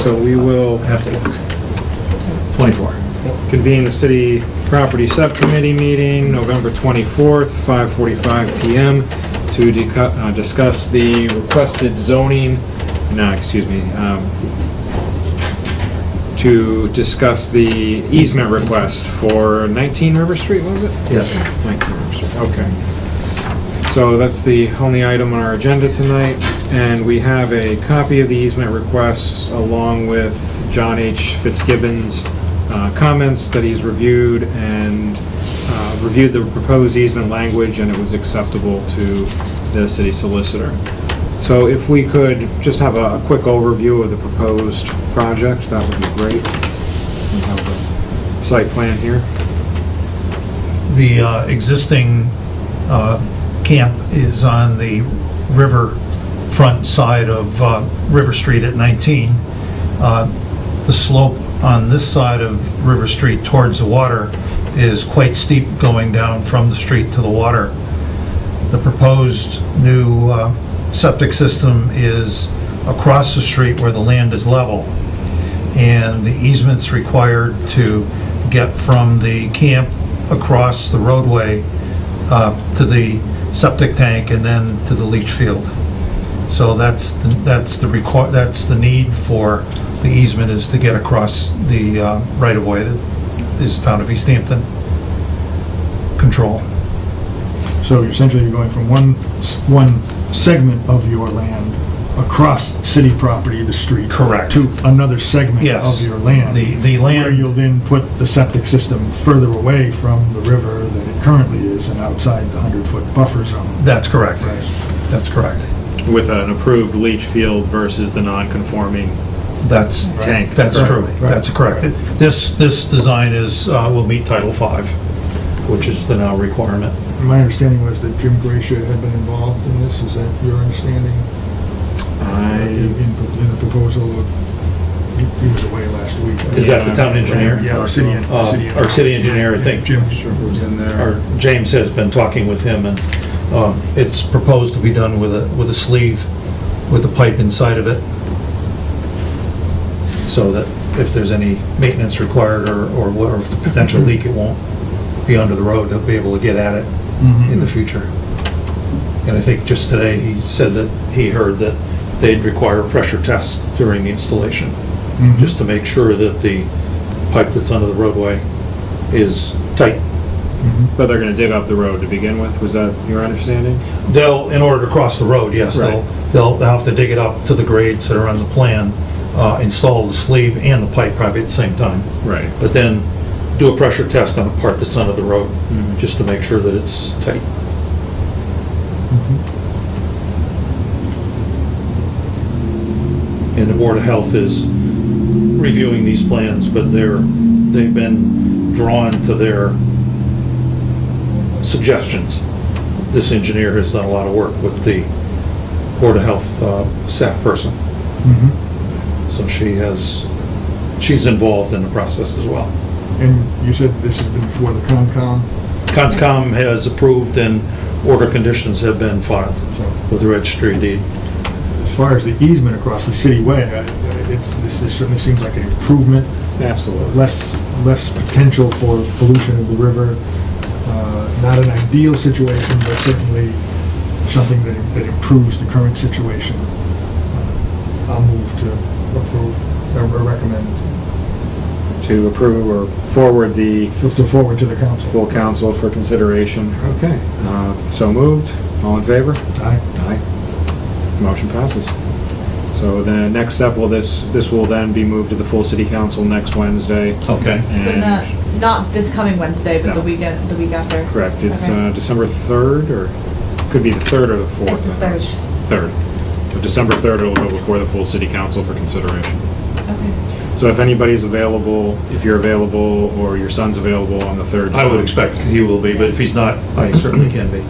so we will Have to, 24. convene the city property subcommittee meeting, November 24th, 5:45 PM, to discuss the requested zoning, to discuss the easement request for 19 River Street, was it? Yes. 19 River Street, okay. So that's the only item on our agenda tonight, and we have a copy of the easement requests along with John H. Fitzgibbon's comments that he's reviewed and reviewed the proposed easement language, and it was acceptable to the city solicitor. So if we could just have a quick overview of the proposed project, that would be great. We have the site plan here. The existing camp is on the river front side of River Street at 19. The slope on this side of River Street towards the water is quite steep going down from the street to the water. The proposed new septic system is across the street where the land is level, and the easement's required to get from the camp across the roadway to the septic tank and then to the leach field. So that's the need for the easement, is to get across the right-of-way that is town of Easthampton control. So essentially, you're going from one segment of your land across city property, the street. Correct. To another segment Yes. of your land. The Where land, you'll then put the septic system further away from the river than it currently is and outside the 100-foot buffer zone. that's correct. Right. That's correct. With an approved leach field versus the non-conforming That's tank. That's true. Right. That's correct. This design will meet Title V, which is the now requirement. My understanding was that Jim Gracia had been involved in this. Is that your understanding? In the proposal of, he was away last week. Is that the town engineer? Yeah, our city engineer, I think. Jim was in there. Or James has been talking with him, and it's proposed to be done with a sleeve with a pipe inside of it, so that if there's any maintenance required or the potential leak, it won't be under the road. They'll be able to get at it in the future. And I think just today he said that he heard that they'd require pressure tests during the installation, just to make sure that the pipe that's under the roadway is tight. But they're gonna dig up the road to begin with, was that your understanding? They'll, in order to cross the road, yes, Right. they'll have to dig it up to the grades that are on the plan, install the sleeve and the pipe probably at the same time, Right. but then do a pressure test on a part that's under the road, just to make sure that it's tight. And the Board of Health is reviewing these plans, but they've been drawn to their suggestions. This engineer has done a lot of work with the Board of Health staff person. So she's involved in the process as well. And you said this has been before the Concom? Conscom has approved and order conditions have been filed with the registry of deed. As far as the easement across the city way, this certainly seems like an improvement. Absolutely. Less potential for pollution of the river. Not an ideal situation, but certainly something that improves the current situation. I'll move to approve, or recommend, To approve or forward the to forward to the council. full council for consideration. Okay, so moved. All in favor? Aye. Aye. Motion passes. So the next step this will then be moved to the full city council next Wednesday. Okay. So not this coming Wednesday, but No. the week after? Correct. It's Okay. December 3rd, or could be the 3rd or the 4th. It's the 3rd. 3rd. So December 3rd, it'll go before the full city council for consideration. Okay. So if anybody's available, if you're available, or your son's available on the 3rd. I would expect he will be, but if he's not, I certainly can be.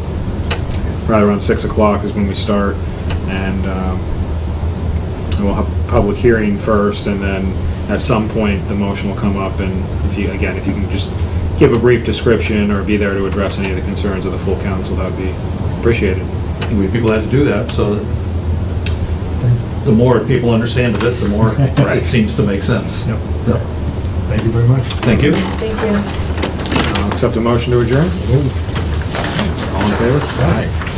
Probably around 6 o'clock is when we start, and we'll have a public hearing first, and then at some point, the motion will come up, and if you can just give a brief description or be there to address any of the concerns of the full council, that would be appreciated. We'd be glad to do that, so that Thank you. the more people understand it, the more it seems to make sense. Yep. Yeah. Thank you very much. Thank you. Thank you. I'll accept a motion to adjourn. Move. All in favor? Aye.